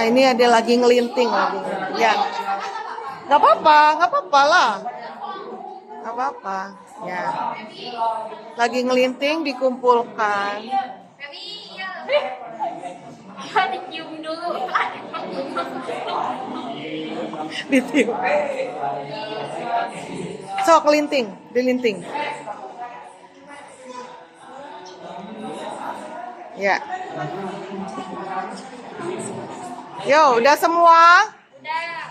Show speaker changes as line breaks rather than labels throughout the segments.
Nah, ini ada lagi ngelinting lagi. Ya, nggak apa-apa lah. Nggak apa-apa. Ya, lagi ngelinting dikumpulkan.
Dicium dulu.
Ditiup. Sok linting, dilinting. Ya. Yo, udah semua?
Udah.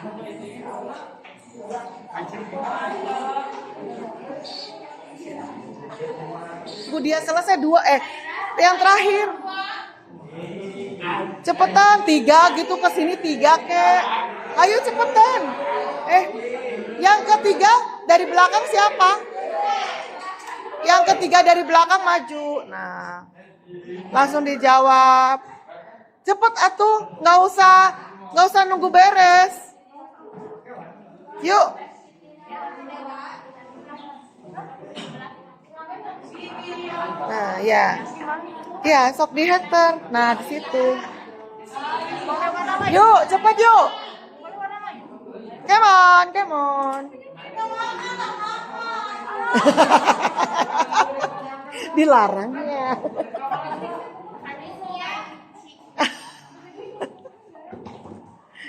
Dia selesai 2 yang terakhir. Cepetan 3 gitu ke sini 3 kek. Ayo cepetan. Yang ketiga dari belakang siapa? Yang ketiga dari belakang maju. Nah, langsung dijawab. Cepet atuh, nggak usah nunggu beres. Yuk. Nah, ya. Ya, sok di header. Nah, di situ. Yuk, cepet yuk. Come on. Dilarang ya.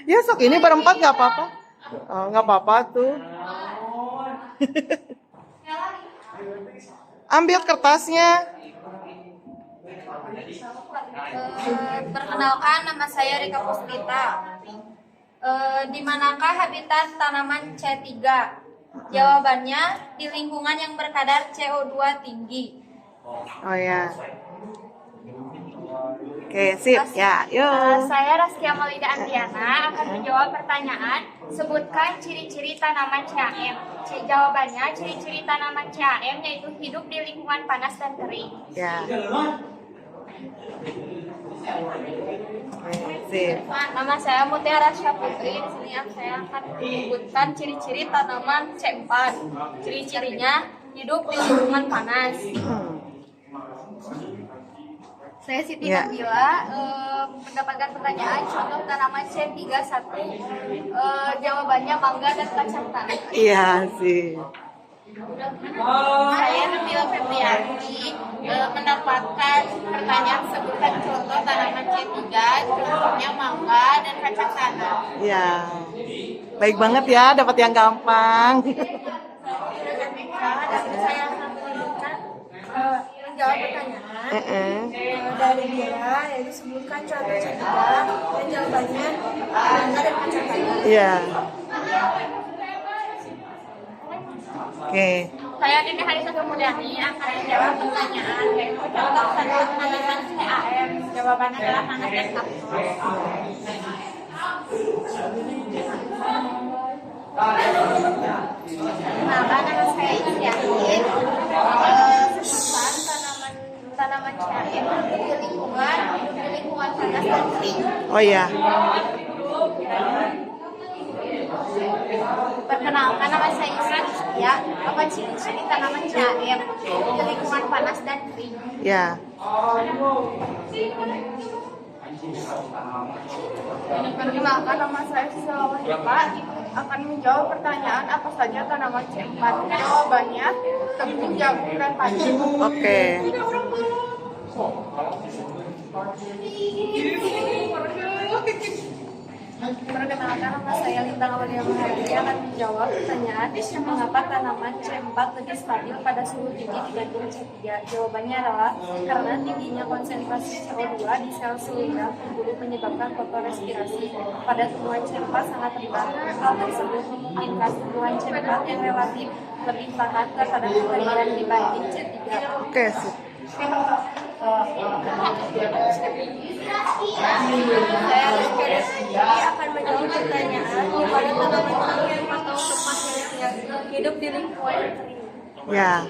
Ya sok ini berempat nggak apa-apa. Oh, nggak apa-apa tuh. Ambil kertasnya.
Perkenalkan, nama saya Rika Puspita. Di manakah habitat tanaman C3? Jawabannya di lingkungan yang berkadar CO2 tinggi.
Oh ya. Oke, sip. Ya, yuk.
Saya Raskia Maulida Andriana akan menjawab pertanyaan. Sebutkan ciri-ciri tanaman CAM. Jawabannya, ciri-ciri tanaman CAM yaitu hidup di lingkungan panas dan kering.
Ya. Oke, sip.
Nama saya Mutiara Syaputri. Di sini saya akan menyebutkan ciri-ciri tanaman C4. Ciri-cirinya hidup di lingkungan panas. Saya Siti Nabila, mendapatkan pertanyaan contoh tanaman C31. Jawabannya mangga dan kacang tanah.
Iya sih.
Saya Nabila Febrianti, mendapatkan pertanyaan sebutkan contoh tanaman C3. Contohnya mangga dan kacang tanah.
Iya. Baik banget ya, dapat yang gampang.
Saya akan menyebutkan menjawab pertanyaan dari dia, yaitu sebutkan contoh C3 dan jawabannya mangga dan kacang tanah.
Iya. Oke.
Saya Dini Harisa Kemudiani akan menjawab pertanyaan yaitu contoh tanaman CAM. Jawabannya adalah nanas dan kaktus. Nama saya Iriani. Sebutkan tanaman CAM hidup di lingkungan panas dan kering.
Oh ya.
Perkenalkan, nama saya Isra Istia. Apa ciri-ciri tanaman CAM di lingkungan panas dan kering?
Ya.
Perkenalkan, nama saya Sisawa Hipa. Akan menjawab pertanyaan apa saja tanaman C4. Jawabannya tebu, jagung, dan padi.
Oke.
Perkenalkan, nama saya Lintang Aulia Mahadi akan menjawab pertanyaan mengapa tanaman C4 lebih stabil pada suhu tinggi dibanding C3. Jawabannya adalah karena tingginya konsentrasi CO2 di sel seluruh pembuluh menyebabkan fotorespirasi. Pada tumbuhan C4 sangat rendah. Hal tersebut memungkinkan tumbuhan C4 yang relatif lebih tahan terhadap kekeringan dibanding C3.
Oke, sip.
Saya akan menjawab pertanyaan di mana tanaman yang atau tumpah hidup di lingkungan kering.
Ya.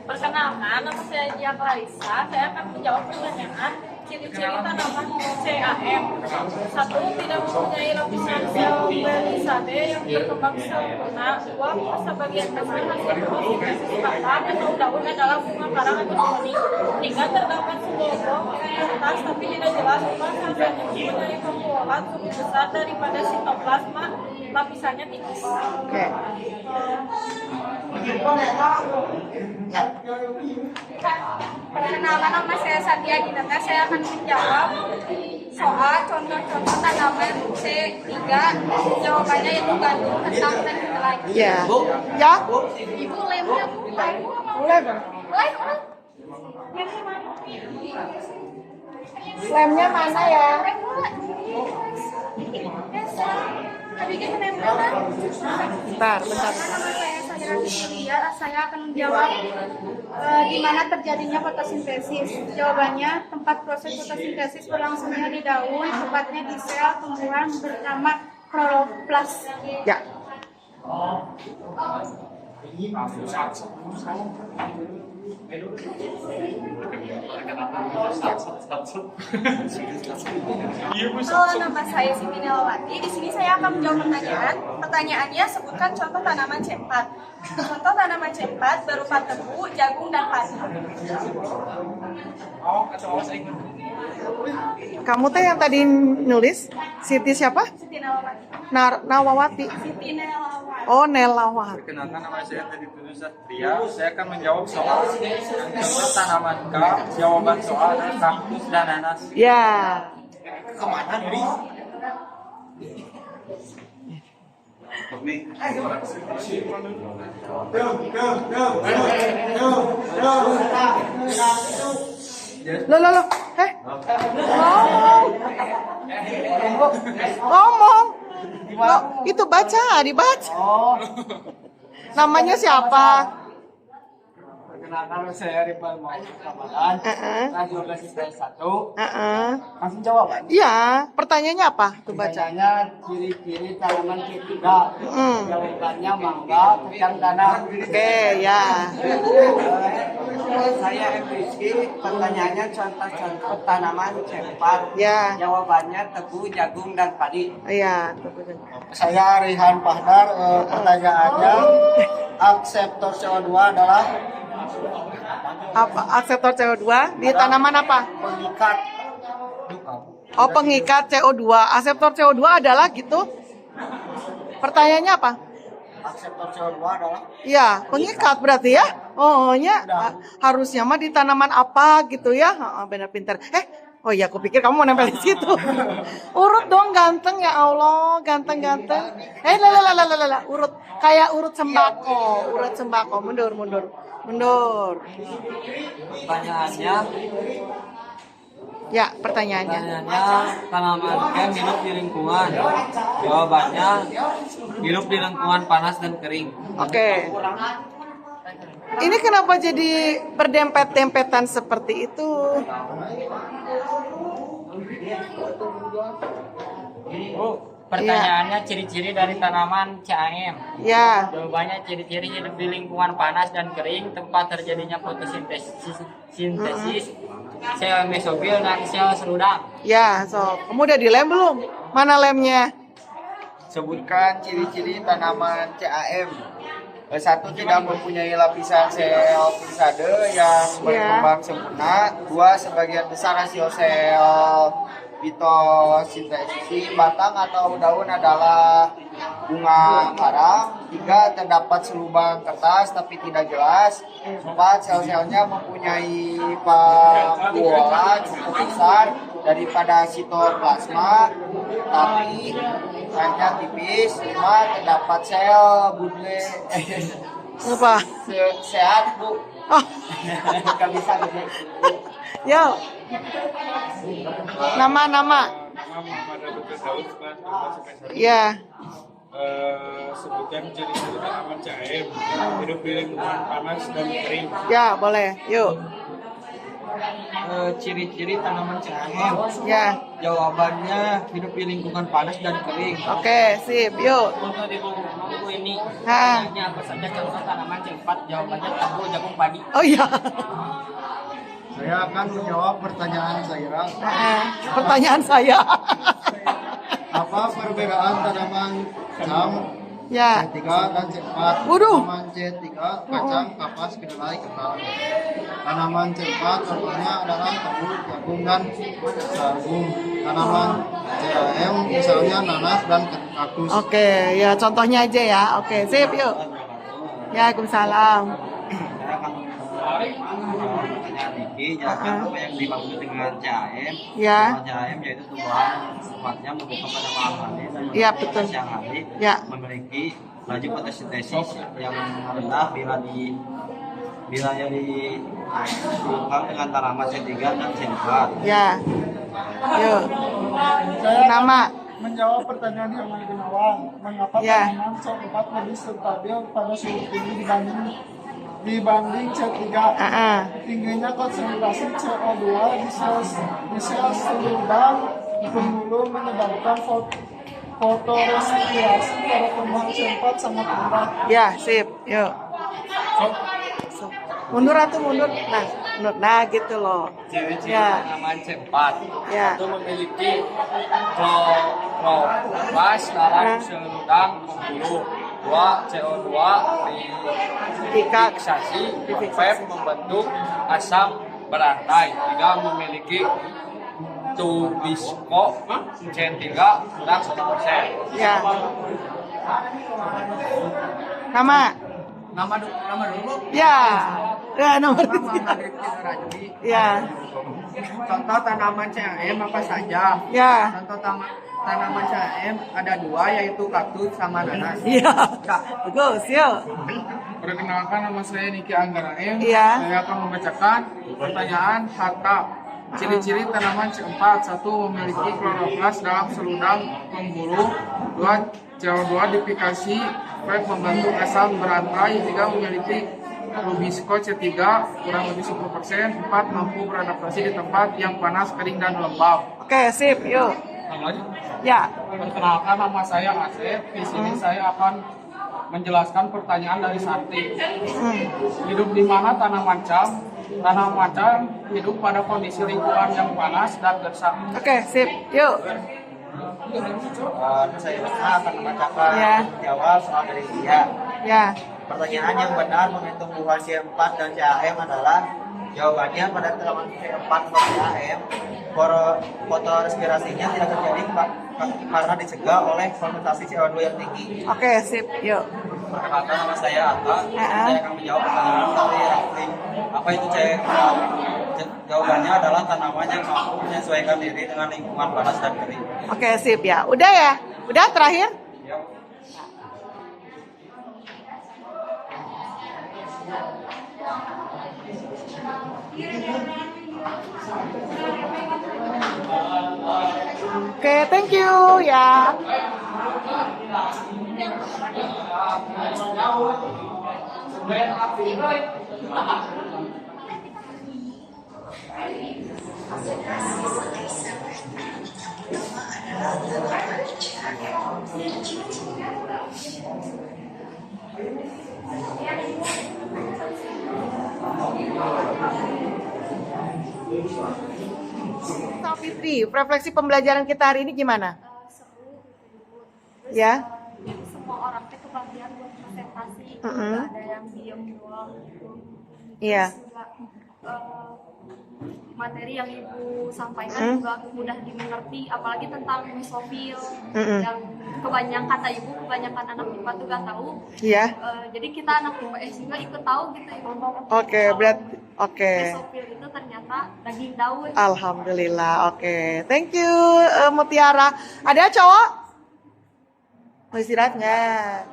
Perkenalkan, nama saya Dia Clarissa. Saya akan menjawab pertanyaan Ciri-ciri tanaman CAM. Satu, tidak mempunyai lapisan sel belisade yang berkembang sempurna. Dua, sebagian besar hasil fotosintesis batang atau daun adalah bunga karang atau kuning. Tiga, terdapat segelombang kertas tapi tidak jelas rumah hasilnya mempunyai pembuahan lebih besar daripada sitoplasma, lapisannya tipis.
Oke.
Perkenalkan, nama saya Satya Dinata. Saya akan menjawab soal contoh-contoh tanaman C3. Jawabannya yaitu gandum, kentang, dan kedelai.
Ya. Ya?
Ibu lemnya mulai.
Mulai, Bang.
Mulai.
Lemnya mana ya? Bentar.
Nama saya Sadira Victoria. Saya akan menjawab di mana terjadinya fotosintesis. Jawabannya, tempat proses fotosintesis berlangsungnya di daun, tepatnya di sel tumbuhan bernama kloroplas.
Ya.
Halo, nama saya Siti Nelawati. Di sini saya akan menjawab pertanyaan. Pertanyaannya, sebutkan contoh tanaman C4. Contoh tanaman C4 berupa tebu, jagung, dan padi.
Kamu teh yang tadi nulis Siti siapa?
Siti Nelawati.
Nawawati.
Siti Nelawati.
Oh, Nelawati.
Perkenalkan, nama saya Teddy Tudus Satria. Saya akan menjawab soal contoh tanaman K. Jawaban soal kaktus dan nanas.
Ya.
Kemana nih?
Loh. Ngomong. Loh, itu dibaca. Namanya siapa?
Perkenalkan, saya Ripal Muhammad Ramadan. Kelas 12 IPS 1. Langsung jawaban.
Iya, pertanyaannya apa? Tuh baca.
Bacanya ciri-ciri tanaman C3. Jawabannya mangga, kacang tanah.
Oke, ya.
Saya MPC. Pertanyaannya contoh-contoh tanaman C4.
Ya.
Jawabannya tebu, jagung, dan padi.
Iya.
Saya Rihan Pahdar. Pertanyaannya akseptor CO2 adalah
Apa akseptor CO2 di tanaman apa?
pengikat.
Oh, pengikat CO2. Akseptor CO2 adalah gitu. Pertanyaannya apa?
Akseptor CO2 adalah
Iya, pengikat berarti ya. Oh, nya harusnya mah di tanaman apa gitu ya. Benar pintar. Oh iya, aku pikir kamu mau nempel di situ. Urut dong, ganteng ya Allah, ganteng-ganteng. Lala, urut kayak urut sembako, mundur.
pertanyaannya.
Ya, pertanyaannya.
Tanaman yang hidup di lingkungan. Jawabannya hidup di lingkungan panas dan kering.
Oke. Ini kenapa jadi berdempet-dempetan seperti itu?
Pertanyaannya ciri-ciri dari tanaman CAM.
Ya.
Jawabannya ciri-ciri hidup di lingkungan panas dan kering, tempat terjadinya fotosintesis, sel mesobil dan sel seludak.
Ya, so kamu udah dilem belum? Mana lemnya?
Sebutkan ciri-ciri tanaman CAM. Satu, tidak mempunyai lapisan sel pelisade yang berkembang sempurna. Dua, sebagian besar hasil sel fitosintesis batang atau daun adalah bunga karang. Tiga, terdapat selubang kertas tapi tidak jelas. Empat, sel-selnya mempunyai pampuola cukup besar daripada sitoplasma tapi hanya tipis. Lima, terdapat sel budle
Apa?
sehat, Bu.
Oh,
Gak bisa gitu.
yo. Nama.
Muhammad Abdul Daud, kelas 12 IPS 1.
Ya.
Sebutkan ciri-ciri tanaman CAM hidup di lingkungan panas dan kering.
Ya, boleh. Yuk.
Ciri-ciri tanaman CAM.
Ya.
Jawabannya hidup di lingkungan panas dan kering.
Oke, sip. Yuk.
Untuk di buku ini,
Ha.
pertanyaannya apa saja contoh tanaman C4? Jawabannya tebu, jagung, padi.
Oh iya.
Saya akan menjawab pertanyaan saya.
Pertanyaan saya.
Apa perbedaan tanaman cam
Ya.
C3 dan C4?
Waduh.
Tanaman C3 kacang, kapas, kedelai, ketan. Tanaman C4 contohnya adalah tebu, jagung, dan sorghum. Tanaman CAM misalnya nanas dan kaktus.
Oke, ya contohnya aja ya. Oke, sip yuk. Ya, Waalaikumsalam.
Saya akan menjawab pertanyaan ini. Jelaskan apa yang dimaksud dengan CAM.
Ya.
CAM yaitu tumbuhan sifatnya membuka pada malam hari dan
Ya,
pada
betul.
siang hari.
Ya.
Memiliki laju fotosintesis yang rendah bila dihubungkan dengan tanaman C3 dan C4.
Ya. Yuk. Nama.
Menjawab pertanyaan yang Gunawan, mengapa
Ya.
tanaman C4 lebih stabil pada suhu tinggi dibanding C3? Tingginya konsentrasi CO2 di sel selubang pembuluh menyebabkan fotorespirasi pada kembang C4 sangat rendah.
Ya, sip. Yuk. Mundur atau mundur? Nah, mundur. Nah, gitu loh.
Ciri-ciri
Ya.
tanaman C4
Ya.
itu memiliki kloroplast dalam seludang pembuluh. 2. CO2 difiksasi vape membentuk asam berantai. 3. Memiliki Tubisco C3 kurang 1%.
Ya. Nama.
Nama dulu.
Ya. Ya, nomor
Nama
3.
Rifki Rajwi.
Ya.
Contoh tanaman CAM apa saja?
Ya.
Contoh tanaman CAM ada 2 yaitu kaktus sama nanas.
Iya. Bagus, yuk.
Perkenalkan, nama saya Niki Anggara M.
Iya.
Saya akan membacakan pertanyaan harta. Ciri-ciri tanaman C4. 1. Memiliki kloroplas dalam seludang pembuluh. 2. CO2 difikasi vape membentuk asam berantai. 3. Memiliki Rubisco C3 kurang lebih 10%. 4. Mampu beradaptasi di tempat yang panas, kering, dan lembab.
Oke, sip, yuk.
Namanya?
Ya.
Perkenalkan, nama saya Asep. Di sini saya akan menjelaskan pertanyaan dari Santi. Hidup di mana tanaman cam? Tanaman cam hidup pada kondisi lingkungan yang panas dan gersang.
Oke, sip, yuk.
Saya akan membacakan
Ya.
jawab soal dari dia.
Ya.
Pertanyaan yang benar mengenai tumbuhan C4 dan CAM adalah jawabannya pada tanaman C4 dan CAM fotorespirasinya tidak terjadi karena dicegah oleh fermentasi CO2 yang tinggi.
Oke, sip, yuk.
Perkenalkan, nama saya Atta. Saya akan menjawab pertanyaan dari Rafli. Apa itu CAM? Jawabannya adalah tanaman yang mampu menyesuaikan diri dengan lingkungan panas dan kering.
Oke, sip ya. Udah ya? Udah terakhir? Oke, thank you ya. Kak Fitri, refleksi pembelajaran kita hari ini gimana?
Seru,
Ya,
semua orang itu kebagian buat presentasi,
Mm-mm.
nggak ada yang diem doang.
iya.
Terus juga, materi yang ibu sampaikan juga mudah dimengerti, apalagi tentang mesofil yang kebanyakan anak IPA tuh gak tahu.
Iya.
Jadi kita anak IPS juga ikut tahu gitu ibu.
Oke, berarti oke.
Mesofil itu ternyata daging daun.
Alhamdulillah. Oke. Thank you Mutiara. Ada cowok? Mau istirahat nggak?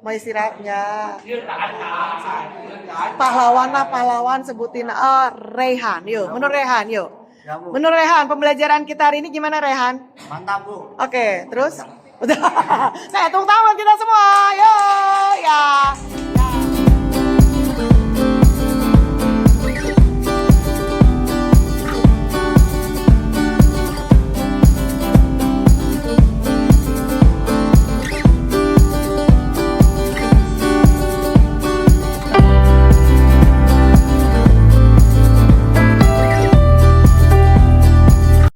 Mau istirahat nggak? Pahlawan sebutin Rehan. Yuk, menurut Rehan yuk.
Ya, Bu.
Menurut Rehan, pembelajaran kita hari ini gimana Rehan?
Mantap, Bu.
Oke, terus? Udah. Saya tepuk tangan kita semua. Yo, ya.